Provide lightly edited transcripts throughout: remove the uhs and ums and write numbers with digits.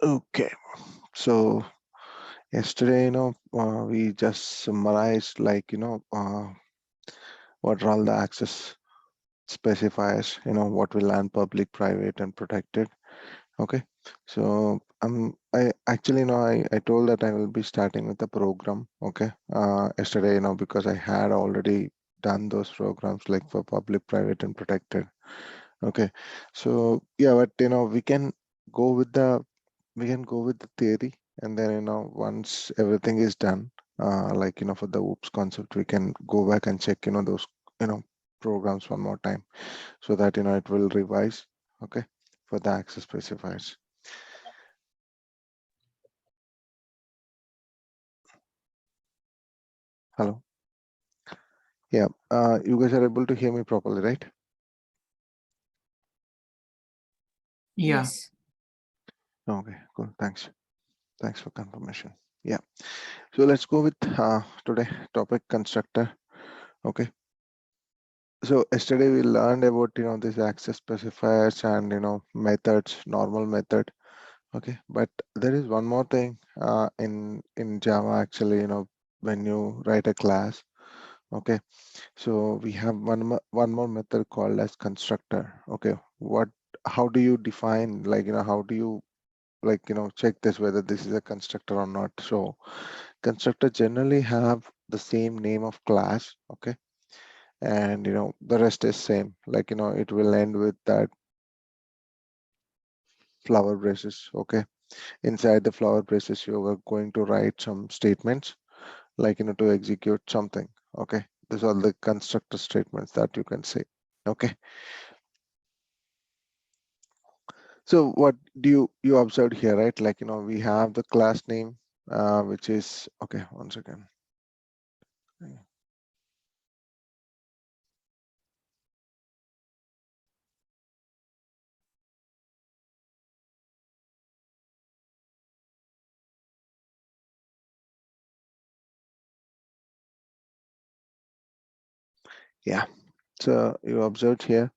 Okay, so yesterday, we just summarized what are all the access specifiers, what we learn public, private, and protected. Okay, so I actually, I told that I will be starting with the program. Okay, yesterday, because I had already done those programs like for public, private, and protected. Okay, so yeah, but go with the we can go with the theory, and then once everything is done, for the oops concept, we can go back and check those you know programs one more time, so that it will revise. Okay, for the access specifiers. Hello. Yeah, you guys are able to hear me properly, right? Yeah, Yes. Okay, cool. Thanks for confirmation. Yeah, so let's go with today topic constructor. Okay, so yesterday we learned about this access specifiers and methods, normal method. Okay, but there is one more thing in Java actually, when you write a class. Okay, so we have one more method called as constructor. Okay, how do you define, how do you check this whether this is a constructor or not? So constructor generally have the same name of class. Okay, and the rest is same, it will end with that flower braces. Okay, inside the flower braces you are going to write some statements, to execute something. Okay, these are the constructor statements that you can say. Okay, so what do you observed here, right? We have the class name, which is okay. One second. Yeah, so you observed here.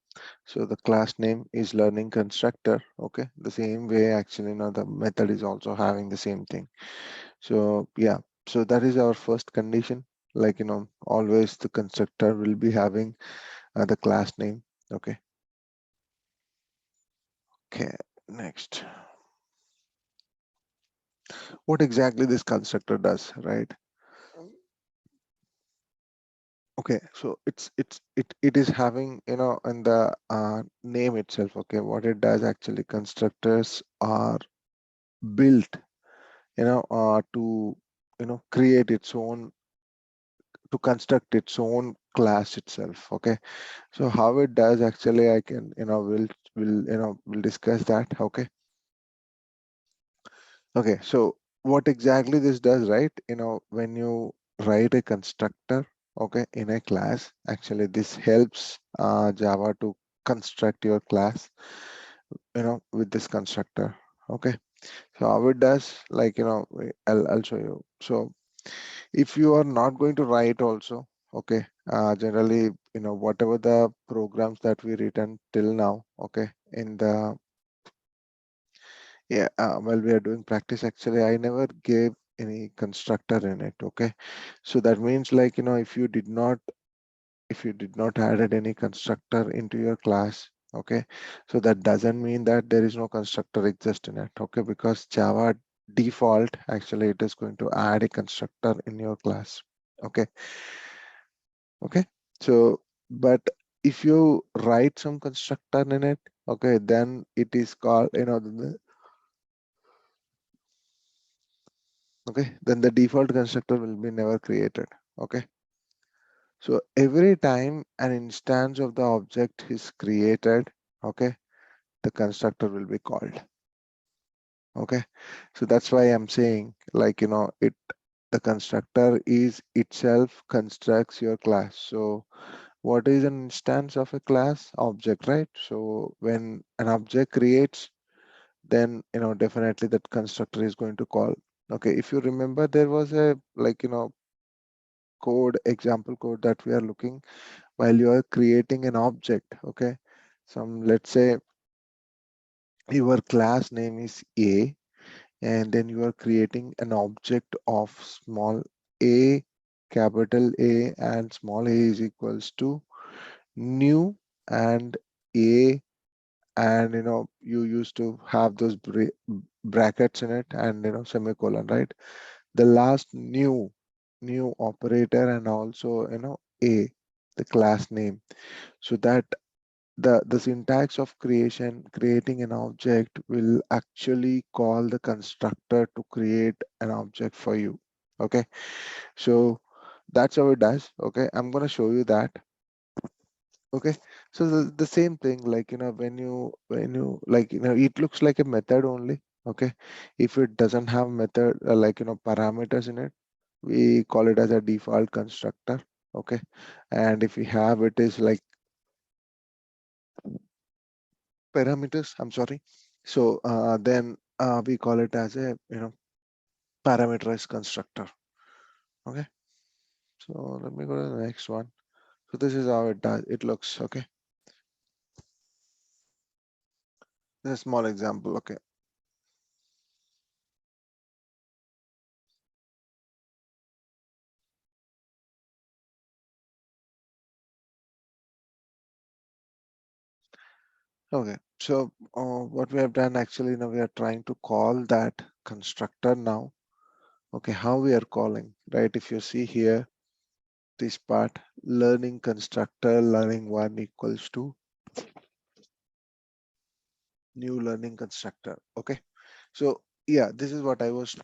So the class name is learning constructor. Okay, the same way actually, the method is also having the same thing. So yeah, so that is our first condition. Always the constructor will be having the class name. Okay. Okay. Next, what exactly this constructor does, right? Okay, so it is having in the name itself. Okay, what it does actually, constructors are built to create its own, to construct its own class itself. Okay, so how it does actually, I can we'll discuss that. Okay. Okay, so what exactly this does, right? When you write a constructor, okay, in a class, actually this helps Java to construct your class, with this constructor. Okay, so how it does, I'll show you. So if you are not going to write also, okay, generally, whatever the programs that we written till now, okay, in the yeah, while we are doing practice, actually, I never gave any constructor in it. Okay, so that means if you did not added any constructor into your class. Okay, so that doesn't mean that there is no constructor exist in it. Okay, because Java default actually it is going to add a constructor in your class. Okay, okay. So, but if you write some constructor in it, okay, then it is called okay, then the default constructor will be never created. Okay, so every time an instance of the object is created, okay, the constructor will be called. Okay, so that's why I'm saying, the constructor is itself constructs your class. So what is an instance of a class? Object, right? So when an object creates, then definitely that constructor is going to call. Okay, if you remember, there was a example code that we are looking while you are creating an object. Okay, let's say your class name is A, and then you are creating an object of small a, capital A, and small a is equals to new and a, and you used to have those brackets in it, and semicolon, right? The last new operator, and also a, the class name, so that the syntax of creating an object will actually call the constructor to create an object for you. Okay, so that's how it does. Okay, I'm gonna show you that. Okay, so the same thing, like when you like it looks like a method only. Okay, if it doesn't have method like parameters in it, we call it as a default constructor. Okay, and if we have it is like parameters, I'm sorry, so then we call it as a parameterized constructor. Okay, so let me go to the next one. So this is how it looks. Okay, this is a small example. Okay. Okay, so what we have done actually, we are trying to call that constructor now. Okay, how we are calling, right? If you see here, this part, learning constructor, learning one equals to new learning constructor. Okay, so yeah, this is what I was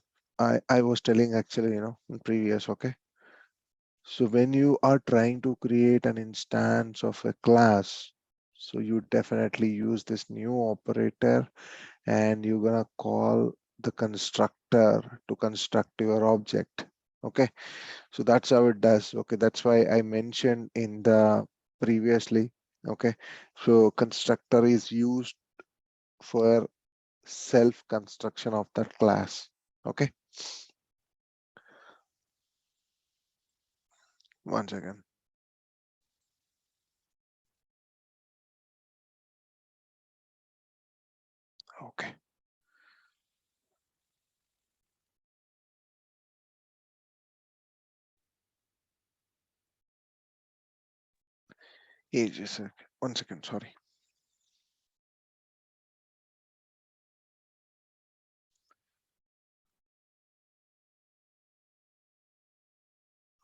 telling actually, in previous. Okay, so when you are trying to create an instance of a class, so you definitely use this new operator, and you're gonna call the constructor to construct your object. Okay, so that's how it does. Okay, that's why I mentioned in the previously. Okay, so constructor is used for self construction of that class. Okay, one second. Okay, age is a, one second, sorry.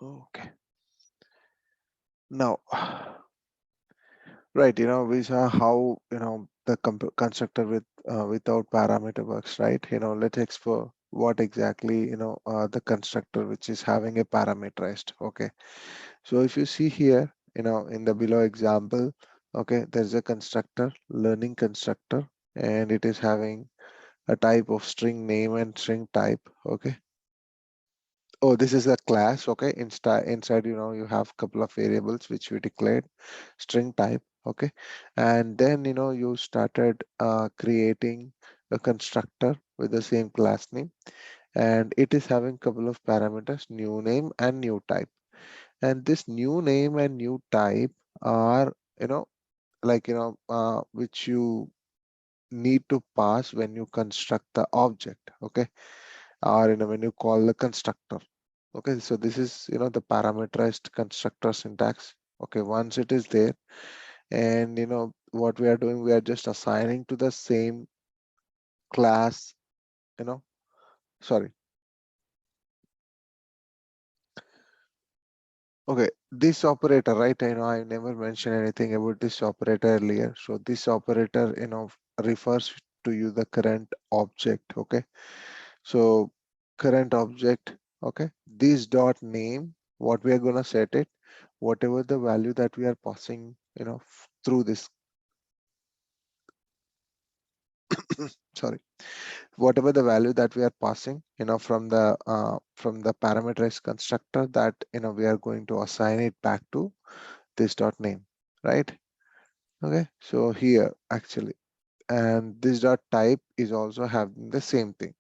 Okay, now right, we saw how the constructor without parameter works, right? Let's explore what exactly the constructor which is having a parameterized. Okay, so if you see here, in the below example, okay, there's a constructor, learning constructor, and it is having a type of string name and string type. Okay, oh, this is a class. Okay, inside you have couple of variables which we declared, string type. Okay, and then you started creating a constructor with the same class name, and it is having couple of parameters, new name and new type. And this new name and new type are like which you need to pass when you construct the object. Okay, or when you call the constructor. Okay, so this is the parameterized constructor syntax. Okay, once it is there, and what we are doing, we are just assigning to the same class, you know sorry. Okay, this operator, right? I never mentioned anything about this operator earlier. So this operator refers to you the current object. Okay, so current object. Okay, this dot name, what we are gonna set it, whatever the value that we are passing through this sorry, whatever the value that we are passing from the parameterized constructor, that we are going to assign it back to this dot name, right? Okay, so here actually, and this dot type is also having the same thing.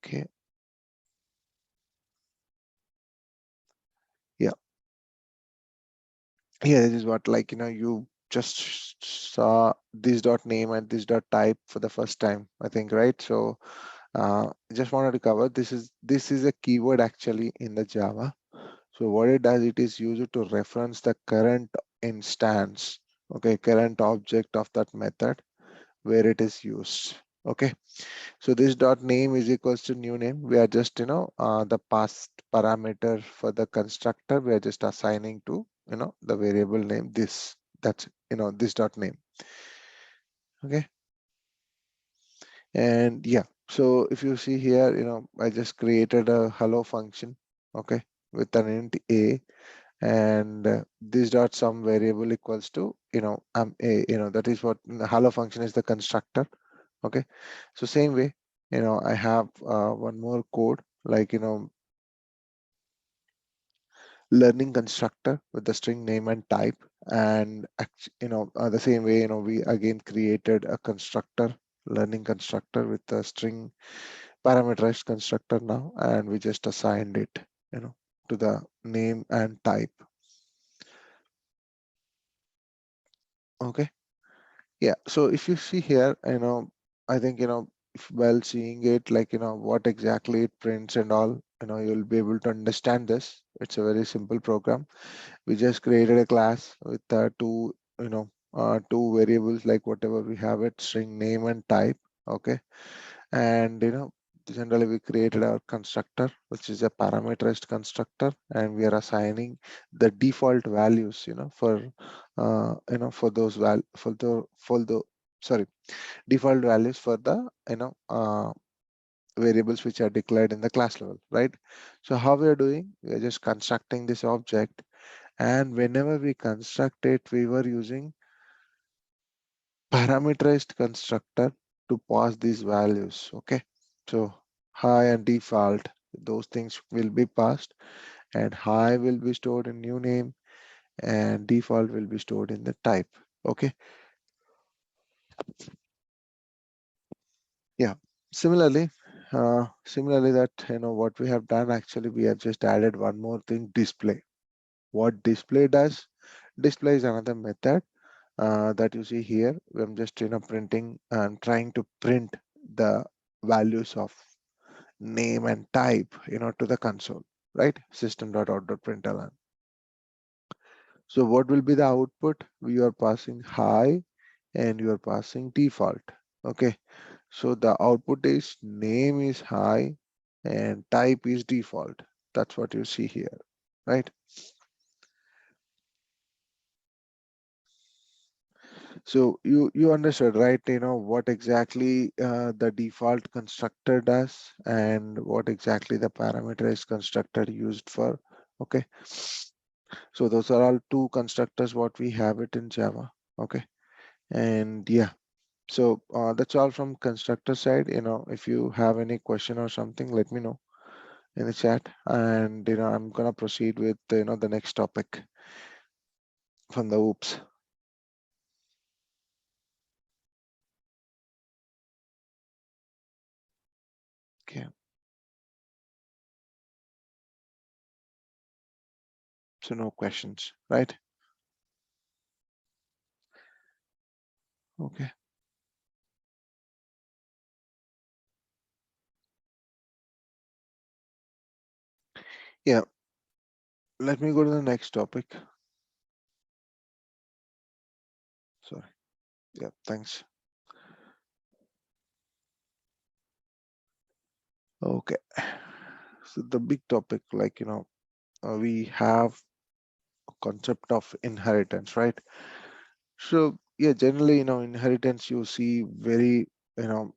Okay, yeah, here this is what, like you just saw this dot name and this dot type for the first time, I think, right? So just wanted to cover this is a keyword actually in the Java. So what it does, it is used to reference the current instance, okay, current object of that method where it is used. Okay, so this dot name is equals to new name. We are just, the past parameter for the constructor. We are just assigning to, the variable name this. That's, this dot name. Okay, and yeah. So if you see here, I just created a hello function. Okay, with an int a, and this dot sum variable equals to, a. That is what the hello function is, the constructor. Okay, so same way, I have one more code, like, learning constructor with the string name and type, and the same way, we again created a constructor, learning constructor with the string parameterized constructor now, and we just assigned it, to the name and type. Okay, yeah. So if you see here, I think, if while seeing it, like, what exactly it prints and all, you'll be able to understand this. It's a very simple program. We just created a class with two variables, like whatever we have it, string name and type. Okay, and generally we created our constructor, which is a parameterized constructor, and we are assigning the default values, for those for the sorry, default values for the variables which are declared in the class level, right? So how we are doing, we are just constructing this object, and whenever we construct it, we were using parameterized constructor to pass these values. Okay, so high and default, those things will be passed, and high will be stored in new name and default will be stored in the type. Okay, yeah. Similarly, that, what we have done, actually we have just added one more thing, display. What display does, display is another method that you see here. I'm just, printing and trying to print the values of name and type, to the console, right? System.out.println. So what will be the output? We are passing high and you are passing default. Okay, so the output is name is high and type is default. That's what you see here, right? So you understood, right? What exactly the default constructor does and what exactly the parameterized constructor used for. Okay, so those are all two constructors what we have it in Java. Okay, and yeah, so that's all from constructor side. If you have any question or something, let me know in the chat, and I'm gonna proceed with the next topic from the oops. Okay, so no questions, right? Okay, yeah, let me go to the next topic. Sorry. Yeah, thanks. Okay, so the big topic, like, we have a concept of inheritance, right? So yeah, generally, inheritance, you see very, you know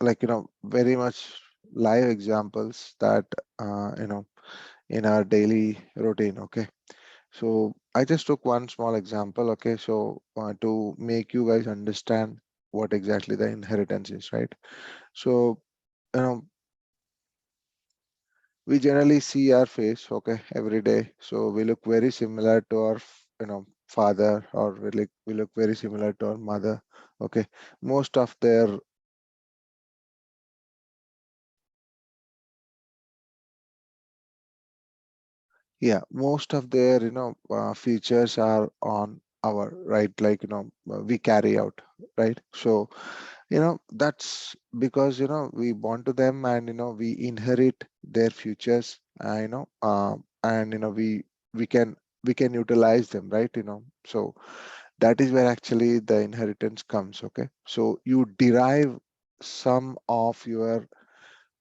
like, very much live examples that in our daily routine. Okay, so I just took one small example. Okay, so to make you guys understand what exactly the inheritance is, right? So, you know we generally see our face, okay, every day, so we look very similar to our father, or we look very similar to our mother. Okay, most of their, yeah, most of their features are on our, right? Like, we carry out, right? So, that's because, we born to them, and, we inherit their futures, and, we can utilize them, right? So that is where actually the inheritance comes. Okay, so you derive some of your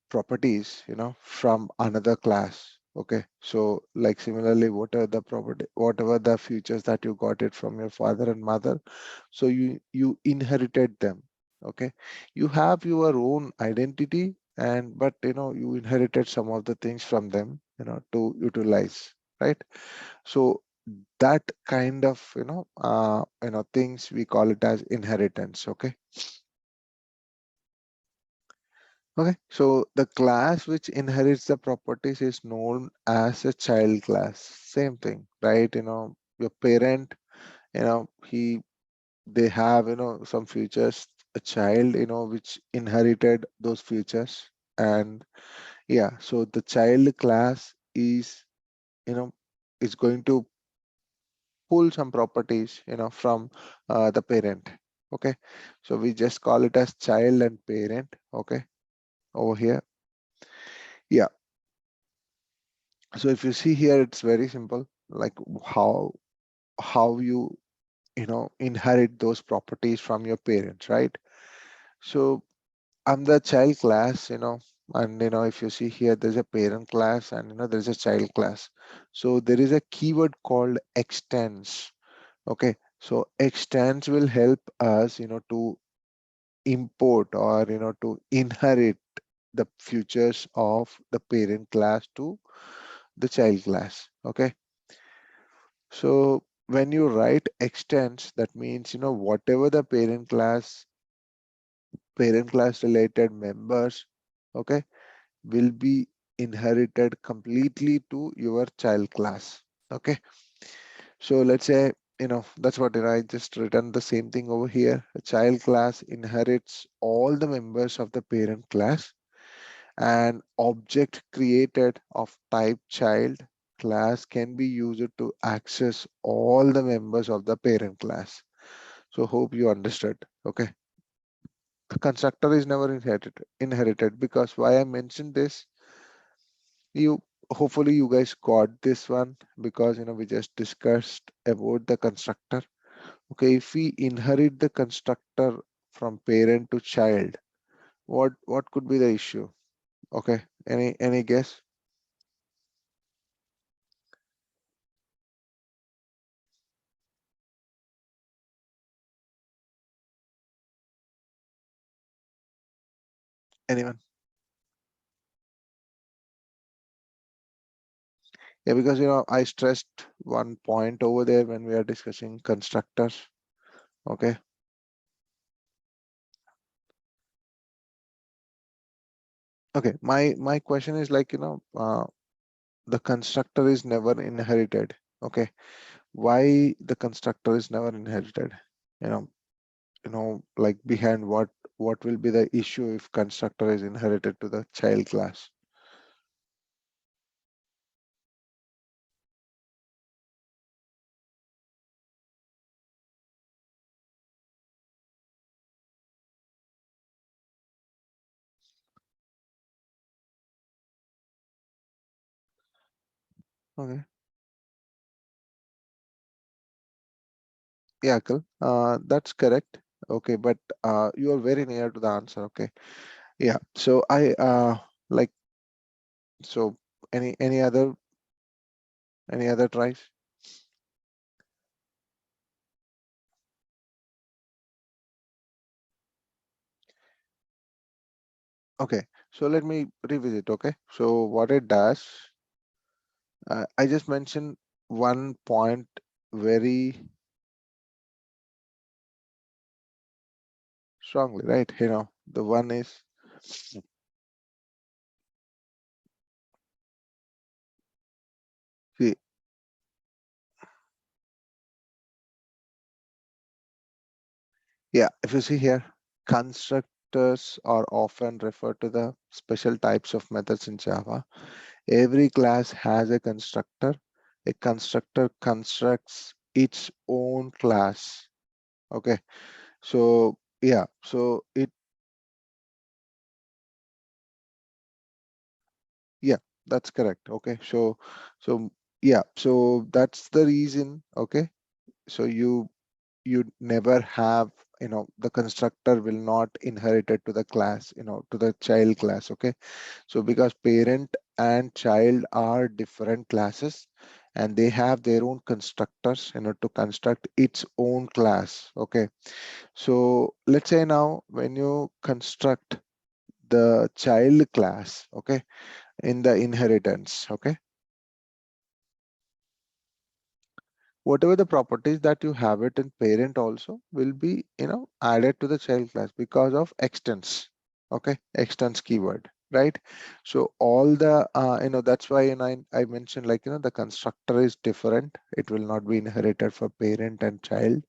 properties, from another class. Okay, so like similarly, whatever the features that you got it from your father and mother, so you inherited them. Okay, you have your own identity, and but you inherited some of the things from them, to utilize, right? So that kind of things, we call it as inheritance. Okay. Okay, so the class which inherits the properties is known as a child class. Same thing, right? Your parent, they have, some features, a child, which inherited those features. And yeah, so the child class you know, is going to pull some properties, from the parent. Okay, so we just call it as child and parent. Okay, over here. Yeah. So if you see here, it's very simple, like how you inherit those properties from your parents, right? So I'm the child class, and if you see here, there's a parent class, and there's a child class. So there is a keyword called extends. Okay, so extends will help us, to import, or to inherit the futures of the parent class to the child class. Okay. So when you write extends, that means, whatever the parent class related members, okay, will be inherited completely to your child class. Okay. So let's say, that's what I just written the same thing over here. A child class inherits all the members of the parent class. An object created of type child class can be used to access all the members of the parent class. So hope you understood. Okay. The constructor is never inherited, because why I mentioned this, you hopefully you guys got this one, because we just discussed about the constructor. Okay, if we inherit the constructor from parent to child, what could be the issue? Okay, any guess? Anyone? Yeah, because I stressed one point over there when we are discussing constructors. Okay. Okay. My question is like, the constructor is never inherited. Okay. Why the constructor is never inherited? You know, like behind what will be the issue if constructor is inherited to the child class? Okay. Yeah, Akil. That's correct. Okay, but you are very near to the answer. Okay. Yeah. So like so any other tries? Okay. So let me revisit. Okay. So what it does, I just mentioned one point very strongly, right? The one is, see, yeah, if you see here, constructors are often referred to the special types of methods in Java. Every class has a constructor. A constructor constructs its own class. Okay, so yeah, so it, yeah, that's correct. Okay, so yeah, so that's the reason. Okay, so you never have, the constructor will not inherit it to the class, to the child class. Okay, so because parent and child are different classes, and they have their own constructors, to construct its own class. Okay, so let's say now when you construct the child class, okay, in the inheritance, okay, whatever the properties that you have it in parent also will be, added to the child class because of extends. Okay, extends keyword, right? So all the, that's why, I mentioned, like, the constructor is different. It will not be inherited for parent and child.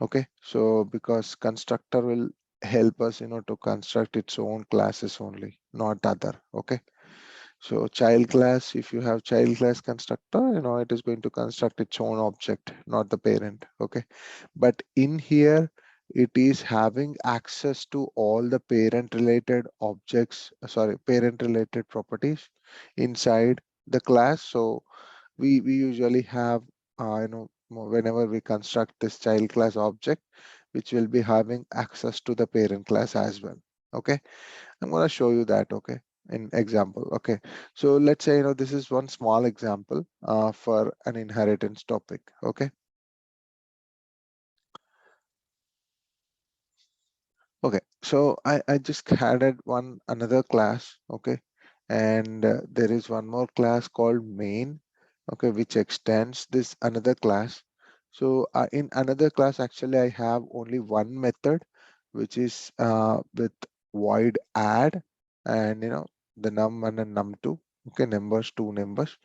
Okay, so because constructor will help us, to construct its own classes only, not other. Okay, so child class, if you have child class constructor, it is going to construct its own object, not the parent. Okay. But in here, it is having access to all the parent related objects, sorry, parent related properties inside the class. So we usually have, whenever we construct this child class object, which will be having access to the parent class as well. Okay. I'm going to show you that, okay, in example. Okay, so let's say, this is one small example for an inheritance topic. Okay, okay, so I just added one another class. Okay, and there is one more class called main. Okay, which extends this another class. So in another class, actually, I have only one method, which is with void add, and the num1 and num2. Okay, numbers, two numbers.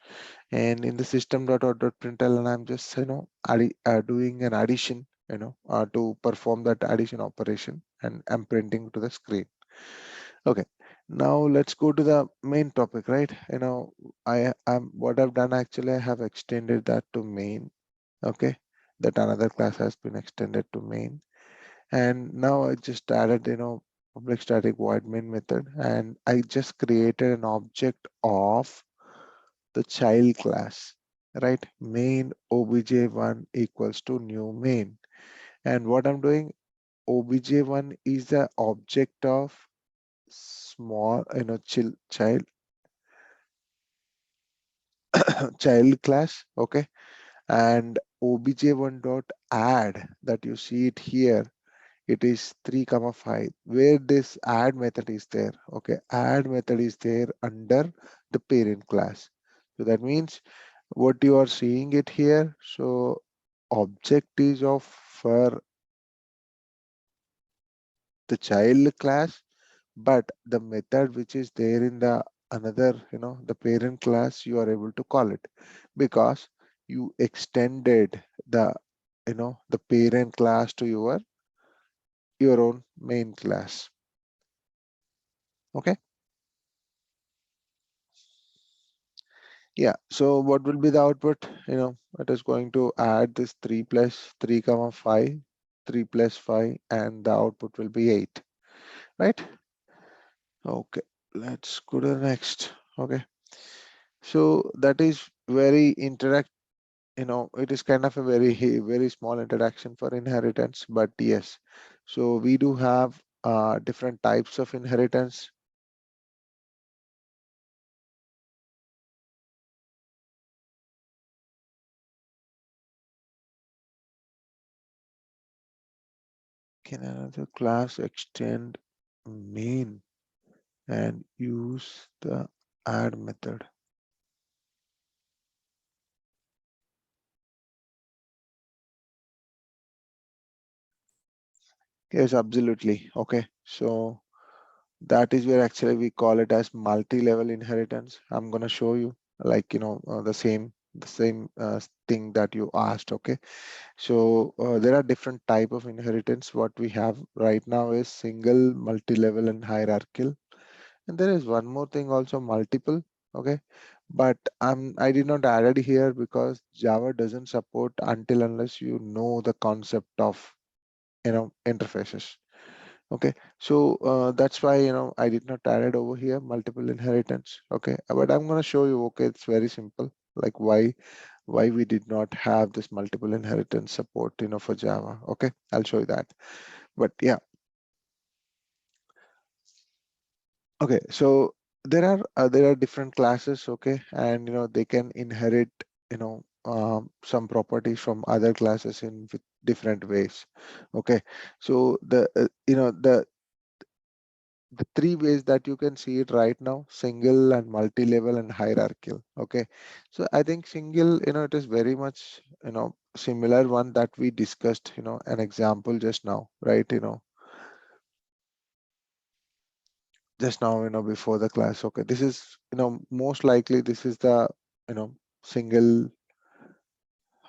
And in the system.out.println, I'm just, doing an addition, to perform that addition operation, and I'm printing to the screen. Okay, now let's go to the main topic, right? I am, what I've done, actually, I have extended that to main. Okay, that another class has been extended to main, and now I just added, public static void main method, and I just created an object of the child class, right? Main obj1 equals to new main. And what I'm doing, obj1 is the object of small, child child class. Okay, and obj1 dot add, that you see it here, it is 3 comma 5, where this add method is there. Okay, add method is there under the parent class. So that means what you are seeing it here. So object is of for the child class, but the method which is there in the another, the parent class, you are able to call it because you extended the, the parent class to your own main class. Okay, yeah, so what will be the output? It is going to add this 3 plus 3 comma 5, 3 plus 5, and the output will be 8, right? Okay, let's go to the next. Okay, so that is very interact, it is kind of a very small interaction for inheritance, but yes, so we do have different types of inheritance. Can another class extend main and use the add method? Yes, absolutely. Okay, so that is where actually we call it as multi-level inheritance. I'm going to show you, like, the same thing that you asked. Okay, so there are different type of inheritance. What we have right now is single, multi-level, and hierarchical. And there is one more thing also, multiple. Okay, but I did not add it here because Java doesn't support until unless you know the concept of interfaces. Okay, so that's why I did not add it over here, multiple inheritance. Okay, but I'm going to show you. Okay, it's very simple, like why we did not have this multiple inheritance support for Java. Okay, I'll show you that. But yeah, okay, so there are different classes. Okay, and they can inherit some properties from other classes in with different ways. Okay, so the three ways that you can see it right now: single and multi-level and hierarchical. Okay, so I think single, it is very much similar one that we discussed, an example just now, right? Just now, before the class. Okay, this is, most likely this is the single.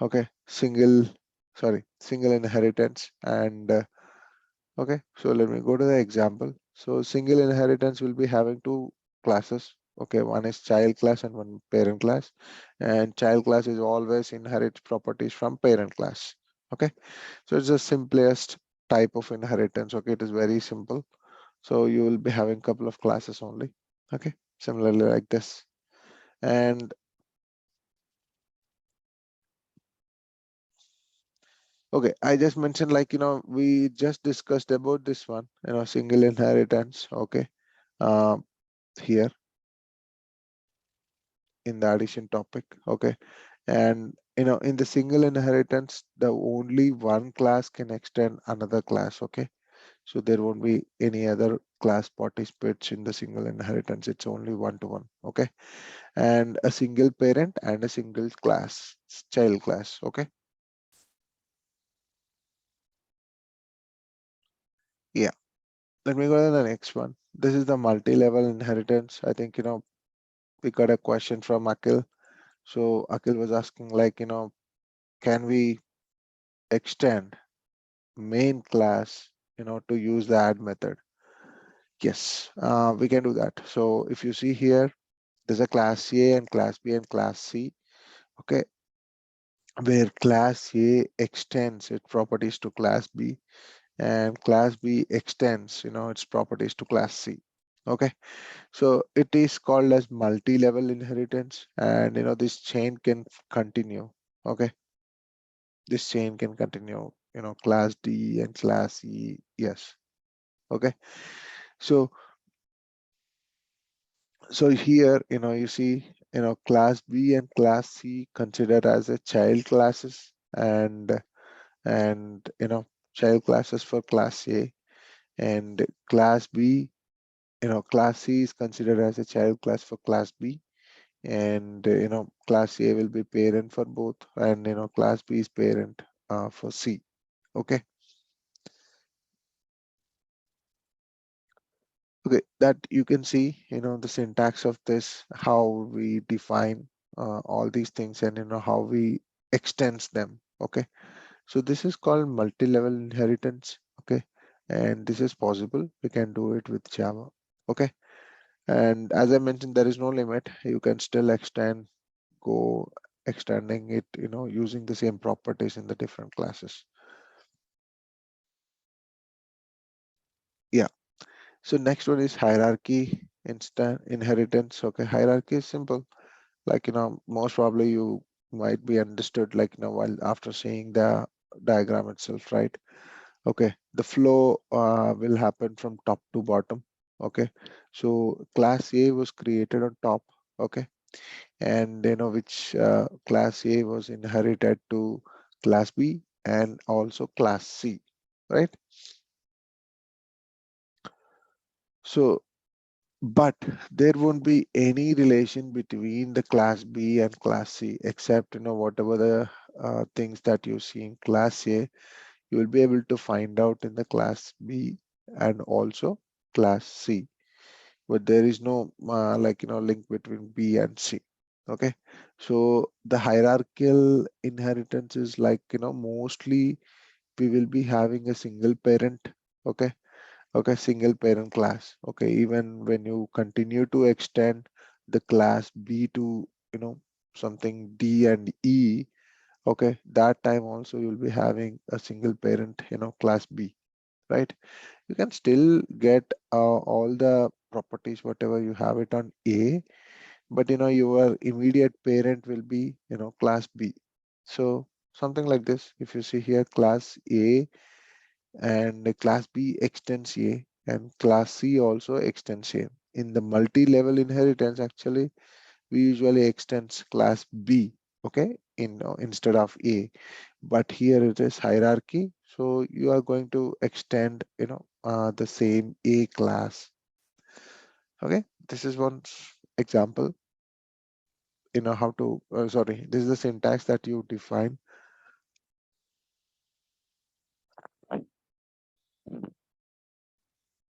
Okay, single inheritance. And okay, so let me go to the example. So single inheritance will be having two classes. Okay, one is child class and one parent class. And child class is always inherits properties from parent class. Okay, so it's the simplest type of inheritance. Okay, it is very simple. So you will be having a couple of classes only. Okay, similarly like this. And okay, I just mentioned, like, we just discussed about this one, single inheritance. Okay, um, here in the addition topic. Okay, and in the single inheritance, the only one class can extend another class. Okay, so there won't be any other class participates in the single inheritance. It's only one to one. Okay, and a single parent and a single class, child class. Okay, yeah. Let me go to the next one. This is the multi-level inheritance. I think we got a question from Akil. So Akil was asking, like, can we extend main class to use the add method? Yes, we can do that. So if you see here, there's a class A and class B and class C. Okay, where class A extends its properties to class B, and class B extends its properties to class C. Okay, so it is called as multi-level inheritance, and this chain can continue. Okay, this chain can continue, class D and class E. Yes. Okay, so here, you see, class B and class C considered as a child classes, and child classes for class A, and class B, class C is considered as a child class for class B, and class A will be parent for both, and class B is parent for C. Okay, okay, that you can see the syntax of this, how we define all these things, and how we extends them. Okay, so this is called multi-level inheritance. Okay, and this is possible, we can do it with Java. Okay, and as I mentioned, there is no limit. You can still go extending it using the same properties in the different classes. Yeah, so next one is hierarchy instant inheritance. Okay, hierarchy is simple, like most probably you might be understood, like while after seeing the diagram itself, right? Okay, the flow will happen from top to bottom. Okay, so class A was created on top. Okay, and which class A was inherited to class B and also class C, right? So, but there won't be any relation between the class B and class C, except whatever the things that you see in class A, you will be able to find out in the class B and also class C. But there is no like link between B and C. Okay, so the hierarchical inheritance is like mostly we will be having a single parent. Okay, single parent class. Okay, even when you continue to extend the class B to, something D and E, okay, that time also you'll be having a single parent, class B, right? You can still get all the properties, whatever you have it on A, but your immediate parent will be, class B. So something like this, if you see here, class A and class B extends A and class C also extends A. In the multi-level inheritance, actually, we usually extends class B, okay, instead of A. But here it is hierarchy, so you are going to extend, the same A class. Okay, this is one example. How to. Sorry, this is the syntax that you define.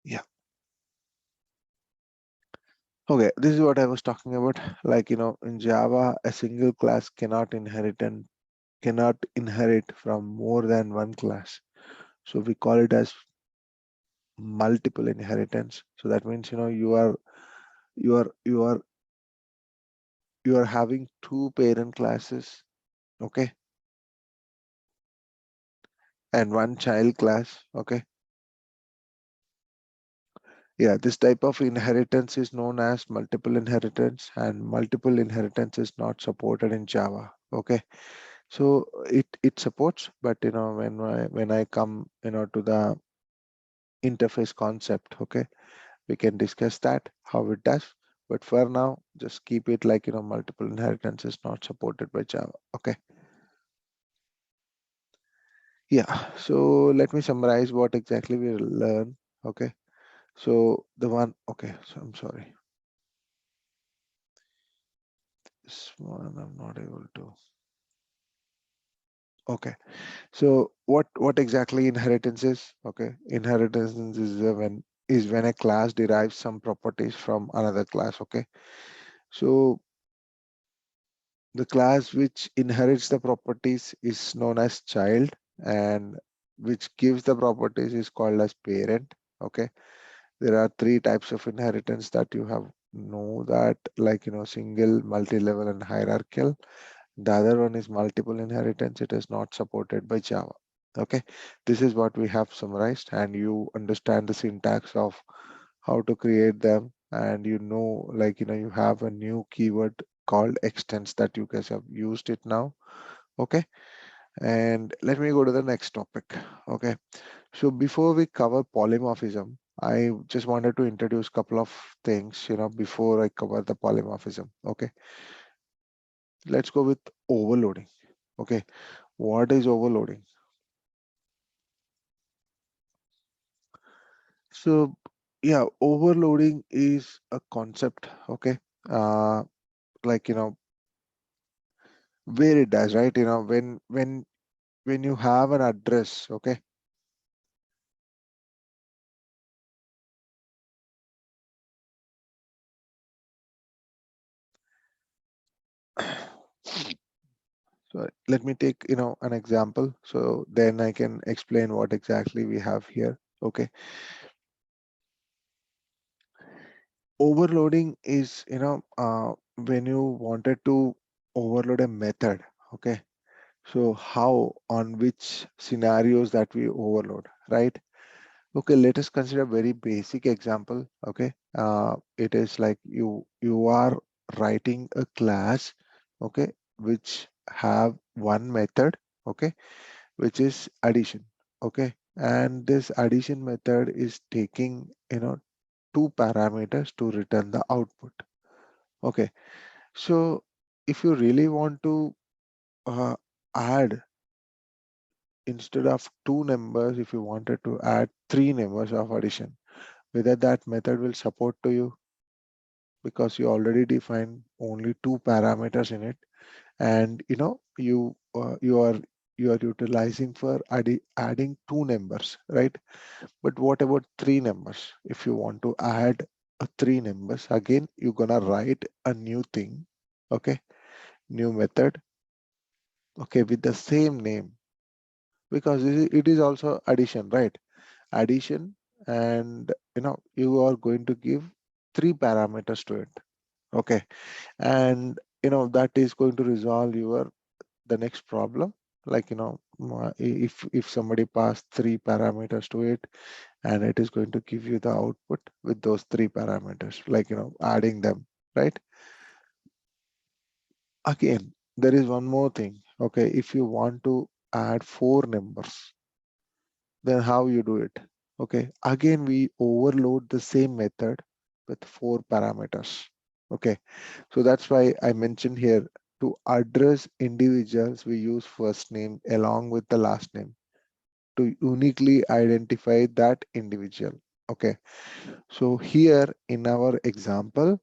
Yeah. Okay, this is what I was talking about. Like, in Java, a single class cannot inherit from more than one class. So we call it as multiple inheritance. So that means, you are you are you are having two parent classes, okay, and one child class, okay. Yeah, this type of inheritance is known as multiple inheritance, and multiple inheritance is not supported in Java, okay. So it supports, but when I come to the interface concept, okay, we can discuss that how it does. But for now, just keep it like multiple inheritance is not supported by Java, okay. Yeah, so let me summarize what exactly we learn, okay. So the one, okay, so I'm sorry, this one I'm not able to. Okay, so what exactly inheritance is? Okay, inheritance is when a class derives some properties from another class. Okay, so the class which inherits the properties is known as child, and which gives the properties is called as parent. Okay, there are three types of inheritance that you have know that, like single, multi-level, and hierarchical. The other one is multiple inheritance. It is not supported by Java. Okay, this is what we have summarized, and you understand the syntax of how to create them, and like you have a new keyword called extends that you guys have used it now. Okay, and let me go to the next topic. Okay, so before we cover polymorphism, I just wanted to introduce a couple of things, before I cover the polymorphism. Okay, let's go with overloading. Okay, what is overloading? So yeah, overloading is a concept, okay, uh, like where it does, right? When you have an address, okay. So let me take an example, so then I can explain what exactly we have here. Okay, overloading is when you wanted to overload a method, okay. So how, on which scenarios that we overload, right? Okay, let us consider a very basic example. Okay, it is like you are writing a class, okay, which have one method, okay, which is addition, okay, and this addition method is taking two parameters to return the output. Okay, so if you really want to add, instead of two numbers, if you wanted to add three numbers of addition, whether that method will support to you, because you already defined only two parameters in it, and you are utilizing for adding two numbers, right? But what about three numbers? If you want to add three numbers, again you're gonna write a new thing, okay, new method, okay, with the same name, because it is also addition, right? Addition, and you are going to give three parameters to it. Okay, and that is going to resolve your the next problem. Like if somebody passed three parameters to it, and it is going to give you the output with those three parameters, like adding them, right? Again, there is one more thing. Okay, if you want to add four numbers, then how you do it? Okay, again we overload the same method with four parameters. Okay, so that's why I mentioned here, to address individuals we use first name along with the last name to uniquely identify that individual. Okay, so here in our example,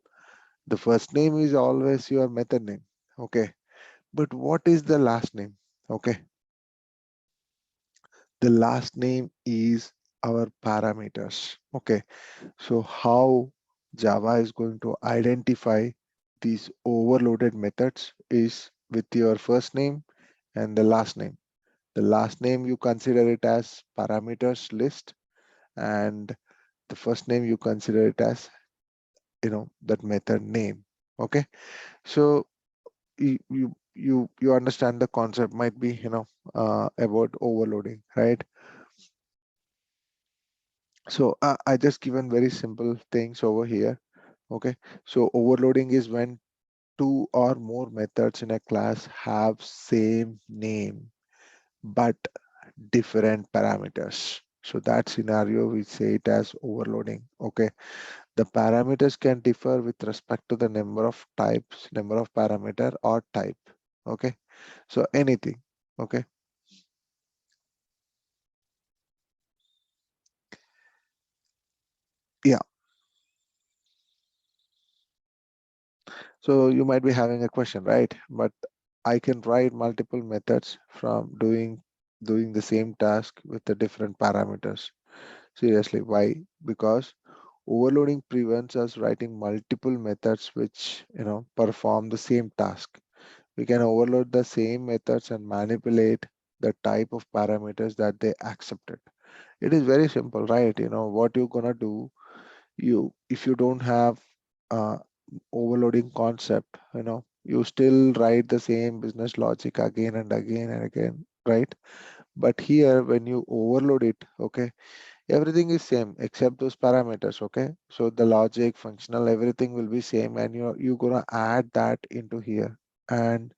the first name is always your method name. Okay, but what is the last name? Okay, the last name is our parameters. Okay, so how Java is going to identify these overloaded methods is with your first name and the last name. The last name you consider it as parameters list, and the first name you consider it as that method name. Okay, so you understand the concept might be about overloading, right? So I just given very simple things over here. Okay, so overloading is when two or more methods in a class have same name but different parameters. So that scenario we say it as overloading. Okay, the parameters can differ with respect to the number of types, number of parameter or type. Okay, so anything. Okay, yeah. So you might be having a question, right? But I can write multiple methods from doing the same task with the different parameters. Seriously, why? Because overloading prevents us writing multiple methods which perform the same task. We can overload the same methods and manipulate the type of parameters that they accepted. It is very simple, right? What you're gonna do, if you don't have uh, overloading concept, you still write the same business logic again and again and again, right? But here when you overload it, okay, everything is same except those parameters. Okay, so the logic, functional, everything will be same, and you're gonna add that into here, and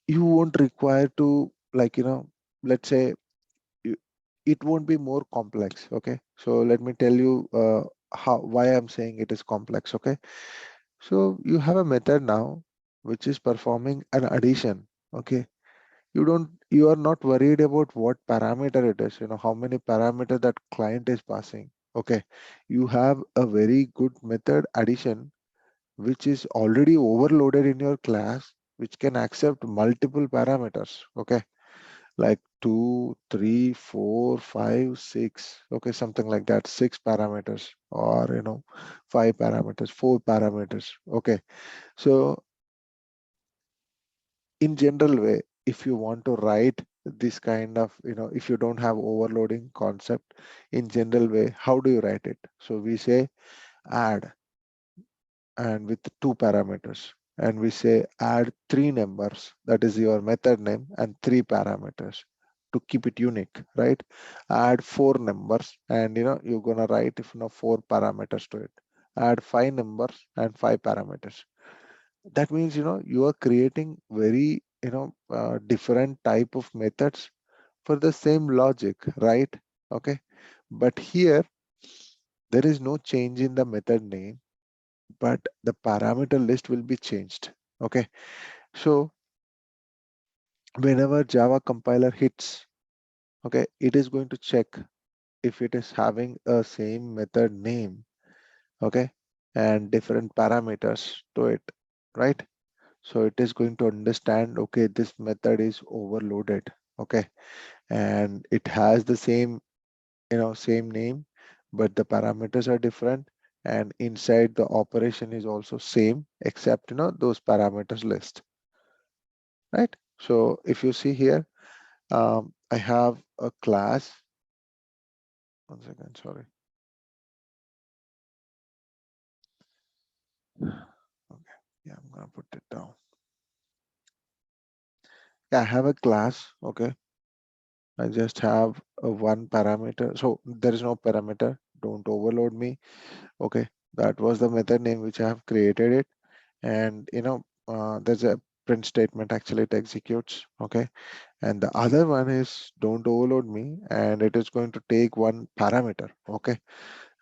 you won't require to, like let's say, you, it won't be more complex. Okay, so let me tell you how why I'm saying it is complex. Okay, so you have a method now which is performing an addition. Okay, you are not worried about what parameter it is, how many parameter that client is passing. Okay, you have a very good method addition which is already overloaded in your class, which can accept multiple parameters. Okay, like 2, 3, 4, 5, 6. Okay, something like that, 6 parameters, or 5 parameters, 4 parameters. Okay, so in general way, if you want to write this kind of, if you don't have overloading concept, in general way, how do you write it? So we say add, and with 2 parameters, and we say add 3 numbers, that is your method name, and 3 parameters to keep it unique, right? Add 4 numbers, and you're gonna write if 4 parameters to it. Add 5 numbers and 5 parameters. That means you are creating very different type of methods for the same logic, right? Okay, but here there is no change in the method name, but the parameter list will be changed. Okay, so whenever Java compiler hits, okay, it is going to check if it is having a same method name, okay, and different parameters to it, right? So it is going to understand, okay, this method is overloaded. Okay, and it has the same name, but the parameters are different, and inside the operation is also same except those parameters list, right? So if you see here, I have a class. One second, sorry. Yeah, I'm gonna put it down. Yeah, I have a class. Okay, I just have a one parameter. So there is no parameter. Don't overload me. Okay, that was the method name which I have created it. And there's a print statement actually it executes. Okay, and the other one is don't overload me, and it is going to take one parameter. Okay,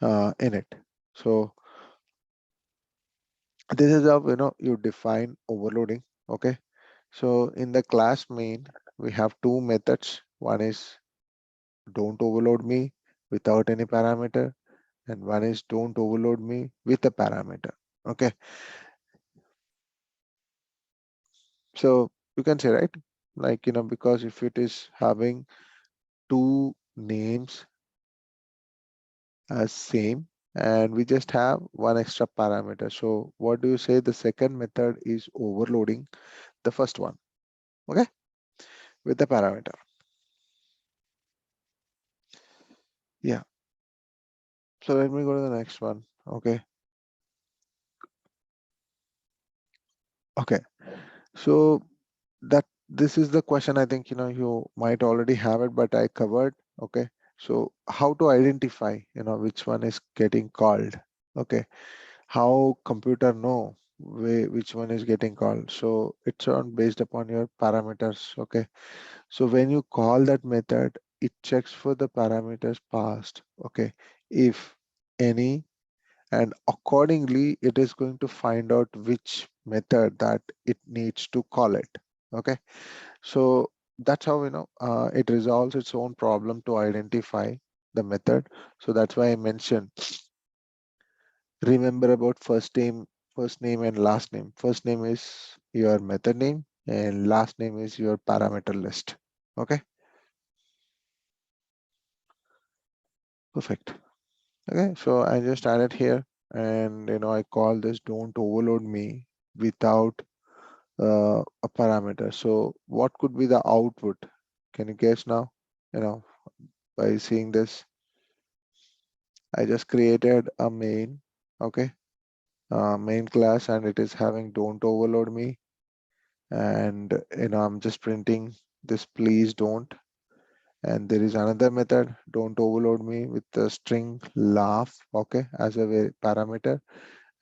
in it. So this is how you define overloading. Okay, so in the class main we have two methods. One is don't overload me without any parameter, and one is don't overload me with a parameter. Okay, so you can say, right, like because if it is having two names as same and we just have one extra parameter, so what do you say the second method is overloading the first one? Okay, with the parameter. Yeah, so let me go to the next one. Okay, okay, so that this is the question. I think you might already have it, but I covered. Okay, so how to identify which one is getting called? Okay, how computer know which one is getting called? So it's on based upon your parameters. Okay, so when you call that method, it checks for the parameters passed. Okay, if any, and accordingly it is going to find out which method that it needs to call it. Okay, so that's how it resolves its own problem to identify the method. So that's why I mentioned, remember about first name and last name. First name is your method name and last name is your parameter list. Okay, perfect. Okay, so I just added here, and I call this don't overload me without a parameter. So what could be the output? Can you guess now? By seeing this, I just created a main. Okay, main class, and it is having don't overload me, and I'm just printing this please don't. And there is another method, don't overload me, with the string laugh, okay, as a parameter.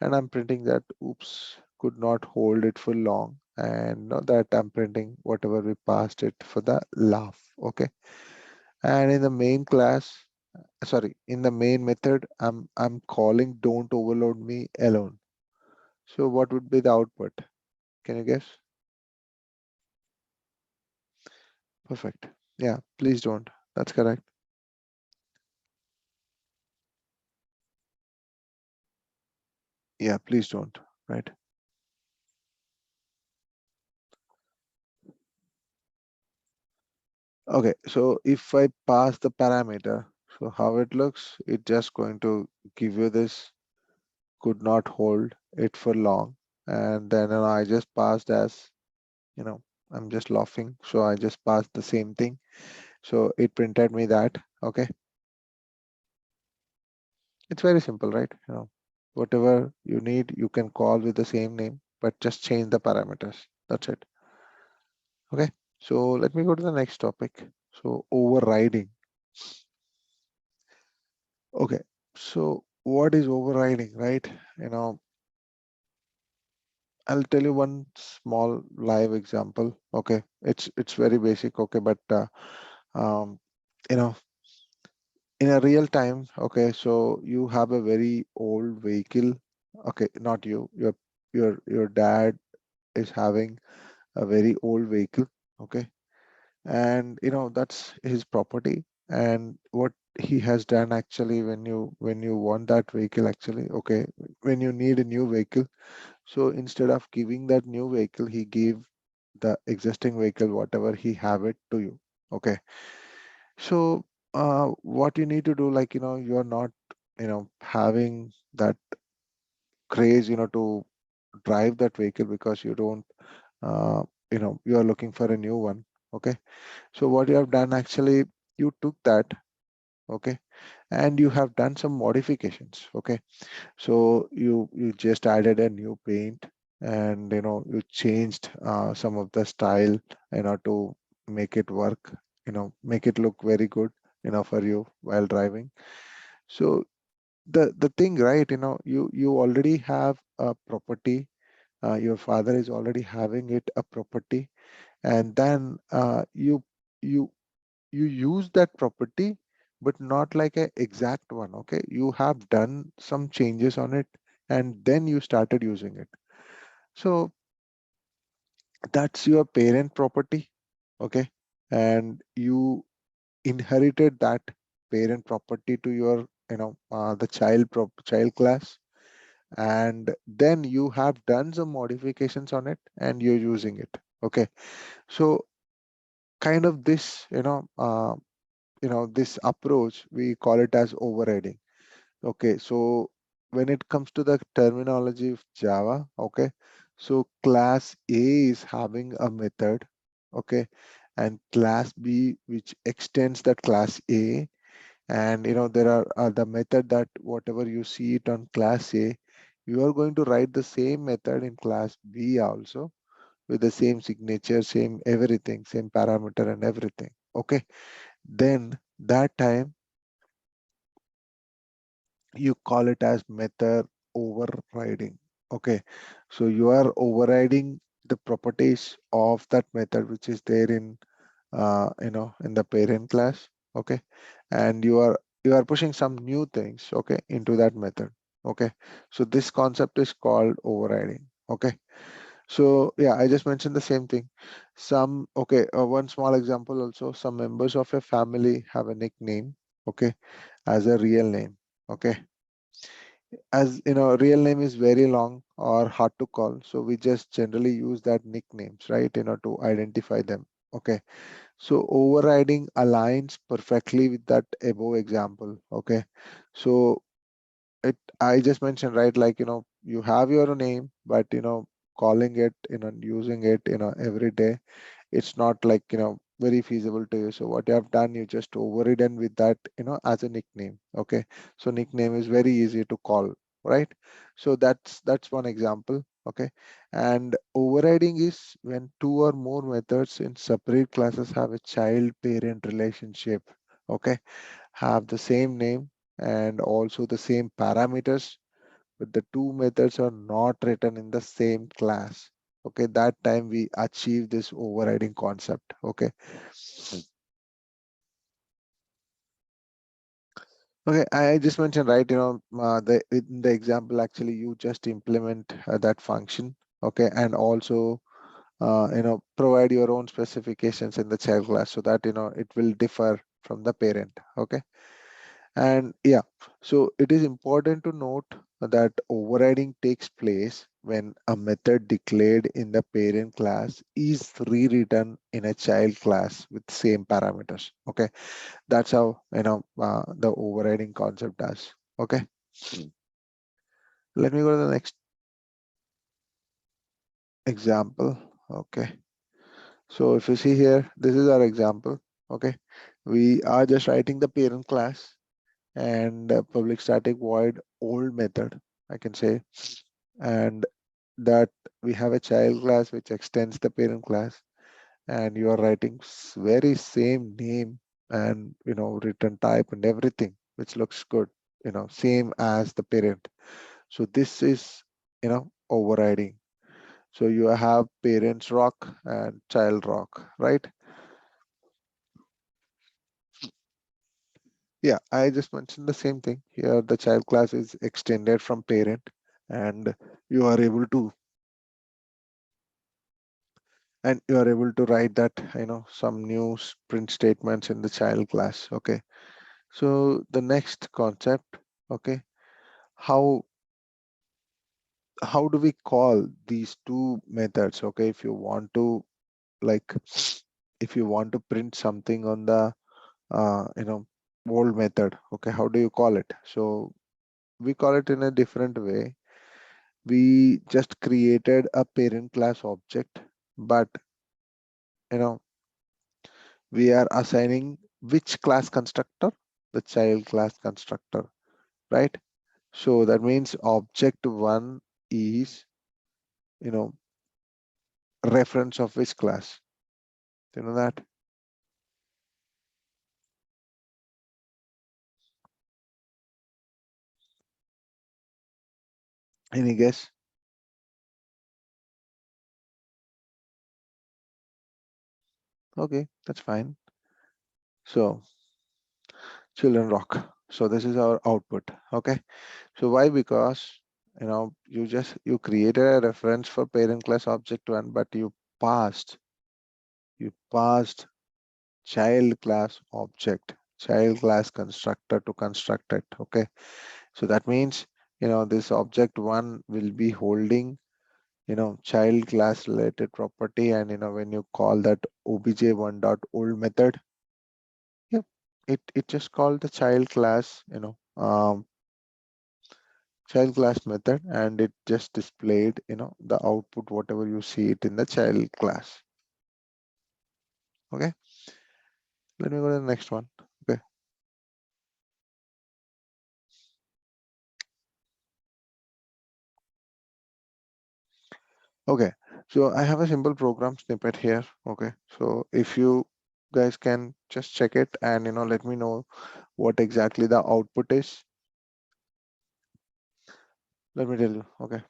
And I'm printing that oops, could not hold it for long, and not that I'm printing whatever we passed it for the laugh. Okay, and in the main class, sorry, in the main method, I'm calling don't overload me alone. So what would be the output? Can you guess? Perfect. Yeah, please don't. That's correct. Yeah, please don't. Right. Okay, so if I pass the parameter, so how it looks, it just going to give you this could not hold it for long. And then I just passed as, you know, I'm just laughing. So I just passed the same thing. So it printed me that. Okay. It's very simple, right? Whatever you need, you can call with the same name, but just change the parameters. That's it. Okay. So let me go to the next topic. So overriding. Okay. So what is overriding, right? You know, I'll tell you one small live example. Okay. It's very basic. Okay. But um, you know, in a real time, okay, so you have a very old vehicle. Okay, not you, your dad is having a very old vehicle. Okay, and that's his property. And what he has done actually, when you want that vehicle actually, okay, when you need a new vehicle, so instead of giving that new vehicle, he gave the existing vehicle whatever he have it to you. Okay, so what you need to do, like you're not having that craze to drive that vehicle, because you don't uh, you are looking for a new one. Okay, so what you have done actually, you took that. Okay, and you have done some modifications. Okay, so you just added a new paint. and you changed some of the style to make it work, make it look very good for you while driving. So the thing, right, you already have a property, your father is already having it a property, and then you you use that property, but not like a exact one. Okay, you have done some changes on it, and then you started using it. So that's your parent property. Okay, and you inherited that parent property to your the child class, and then you have done some modifications on it and you're using it. Okay, so kind of this this approach, we call it as overriding. Okay, so when it comes to the terminology of Java, okay, so class A is having a method, okay, and class B which extends that class A, and there are the method that whatever you see it on class A, you are going to write the same method in class B also, with the same signature, same everything, same parameter and everything. Okay, then that time you call it as method overriding. Okay, so you are overriding the properties of that method which is there in the parent class. Okay, and you are pushing some new things, okay, into that method. Okay, so this concept is called overriding. Okay, so yeah, I just mentioned the same thing. One small example also, some members of a family have a nickname, okay, as a real name. Okay, as real name is very long or hard to call, so we just generally use that nicknames, right, to identify them. Okay, so overriding aligns perfectly with that above example. Okay, so it I just mentioned, right, like you have your name, but calling it, using it every day, it's not like very feasible to you. So what you have done, you just overridden with that as a nickname. Okay, so nickname is very easy to call, right? So that's one example. Okay, and overriding is when two or more methods in separate classes have a child parent relationship. Okay, have the same name and also the same parameters, but the two methods are not written in the same class. Okay, that time we achieve this overriding concept. Okay, okay, I just mentioned, right, the in the example, actually you just implement that function. Okay, and also provide your own specifications in the child class so that it will differ from the parent. Okay, and yeah, so it is important to note that overriding takes place when a method declared in the parent class is rewritten in a child class with same parameters. Okay, that's how the overriding concept does. Okay, let me go to the next example. Okay, so if you see here, this is our example. Okay, we are just writing the parent class and public static void old method, I can say, and that we have a child class which extends the parent class, and you are writing very same name and return type and everything which looks good, same as the parent. So this is overriding. So you have parents rock and child rock, right? Yeah, I just mentioned the same thing here. The child class is extended from parent, and you are able to write that some new print statements in the child class. Okay, so the next concept. Okay, how how do we call these two methods? Okay, if you want to, like, if you want to print something on the old method, okay, how do you call it? So we call it in a different way. We just created a parent class object, but you know we are assigning which class constructor? The child class constructor, right? So that means object one is you know, reference of which class? Do you know that? Any guess? Okay, that's fine. So children rock. So this is our output. Okay. So why? Because you created a reference for parent class object one, but you passed child class object, child class constructor to construct it. Okay. So that means this object one will be holding child class related property, and when you call that obj1 dot old method, yep, it just called the child class method, and it just displayed the output whatever you see it in the child class. Okay, let me go to the next one. Okay. Okay, so I have a simple program snippet here. Okay, so if you guys can just check it and let me know what exactly the output is. Let me tell you. Okay.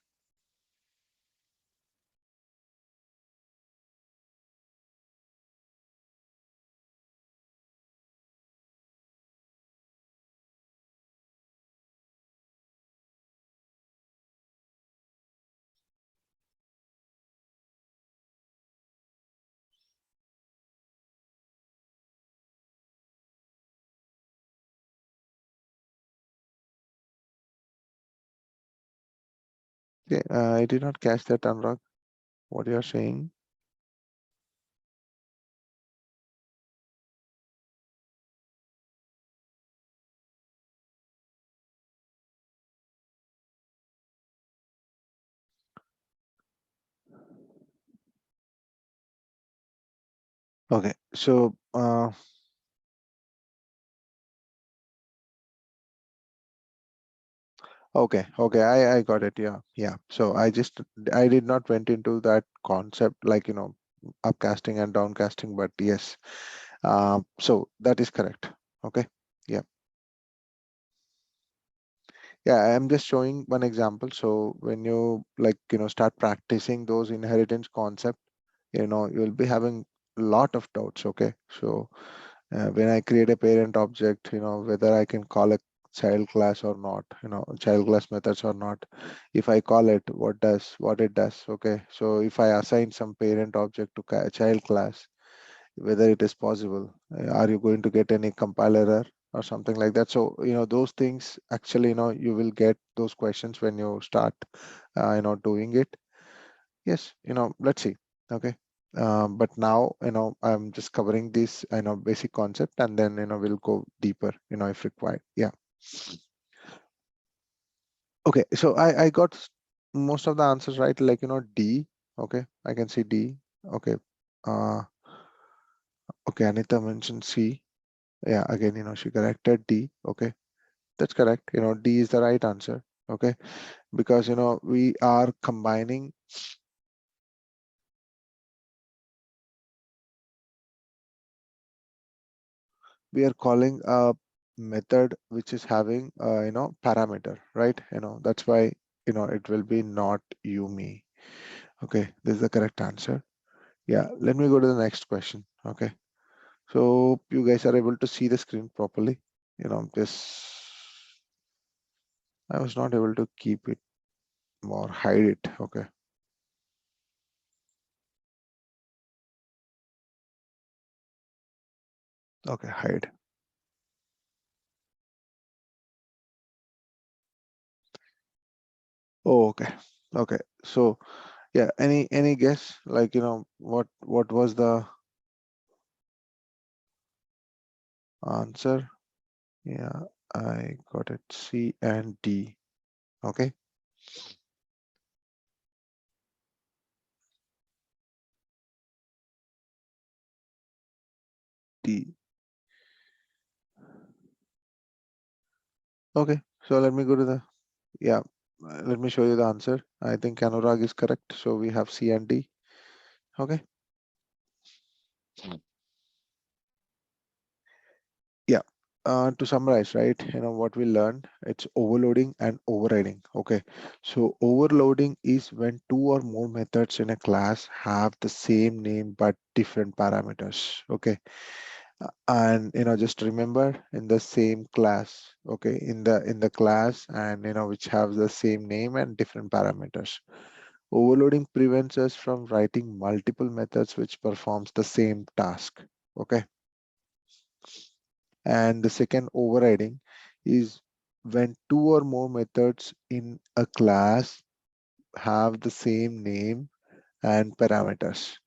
Okay, I did not catch that, Anurag, what you are saying. Okay, so okay, I got it. Yeah, yeah. So I did not went into that concept like upcasting and downcasting, but yes. So that is correct. Okay. Yeah. Yeah, I'm just showing one example. So when you start practicing those inheritance concept, you'll be having a lot of doubts. Okay. So when I create a parent object, whether I can call a child class or not, child class methods or not. If I call it, what it does. Okay. So if I assign some parent object to child class, whether it is possible, are you going to get any compile error or something like that? So those things actually you will get those questions when you start doing it. Yes, let's see. Okay. But now I'm just covering this basic concept, and then we'll go deeper if required. Yeah. Okay, so I got most of the answers right, like D. Okay, I can see D. Okay. uh okay, Anita mentioned C. Yeah, again she corrected D. Okay, that's correct. D is the right answer. Okay, because we are combining, we are calling a method which is having parameter, right? That's why it will be not you me. Okay, this is the correct answer. Yeah, let me go to the next question. Okay, so you guys are able to see the screen properly. This I was not able to keep it more, hide it. Okay. Okay, hide. Oh, okay. Okay, so yeah, any guess, like what was the answer? Yeah, I got it. C and D. Okay. D. Okay. So let me go to the, yeah, let me show you the answer. I think Anurag is correct. So we have C and D. Okay. Yeah. To summarize, right? What we learned, it's overloading and overriding. Okay. So overloading is when two or more methods in a class have the same name but different parameters. Okay. And just remember, in the same class, okay, in the class, and which have the same name and different parameters. Overloading prevents us from writing multiple methods which performs the same task. Okay. And the second, overriding, is when two or more methods in a class have the same name and parameters,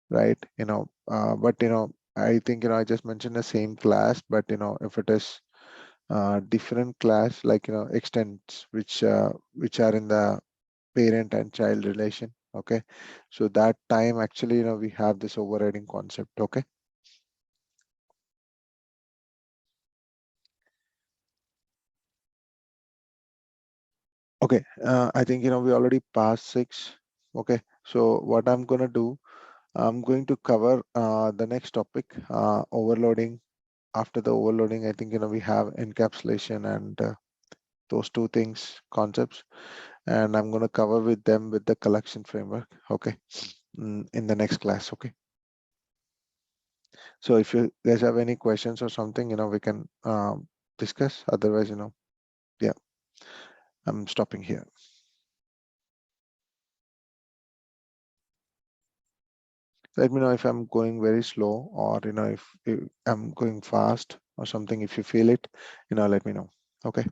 right? But I think I just mentioned the same class, but if it is different class, like extents which are in the parent and child relation. Okay. So that time actually we have this overriding concept. Okay. Okay. I think we already passed 6. Okay. So what I'm gonna do, I'm going to cover the next topic, overloading. After the overloading, I think we have encapsulation and those two things, concepts, and I'm going to cover with them with the collection framework. Okay. In the next class. Okay. So if you guys have any questions or something, we can discuss. Otherwise, yeah, I'm stopping here. Let me know if I'm going very slow, or if I'm going fast or something. If you feel it, let me know. Okay.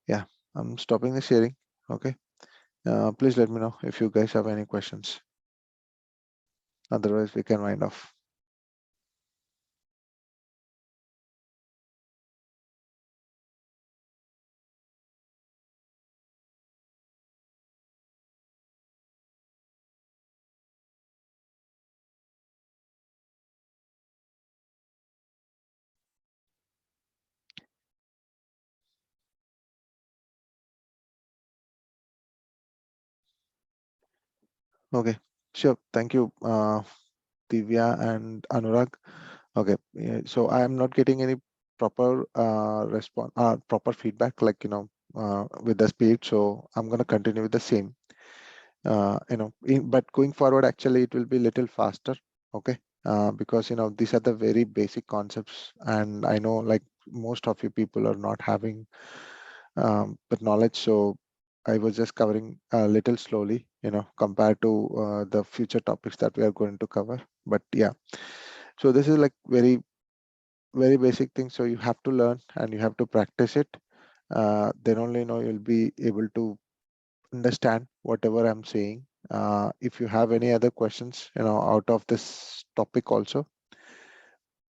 Yeah, I'm stopping the sharing. Okay. Please let me know if you guys have any questions. Otherwise, we can wind off. Okay. Sure. Thank you, Divya and Anurag. Okay. Yeah, so I am not getting any proper response, proper feedback, like with the speed. So I'm gonna continue with the same. But going forward, actually, it will be little faster. Okay. Because these are the very basic concepts, and I know like most of you people are not having the knowledge. So I was just covering a little slowly, compared to the future topics that we are going to cover. But yeah, so this is like very, very basic thing. So you have to learn and you have to practice it. Then only you'll be able to understand whatever I'm saying. If you have any other questions, out of this topic also,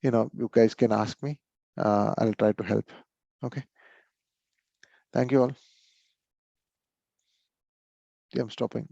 you guys can ask me. I'll try to help. Okay. Thank you all. Yeah, I'm stopping.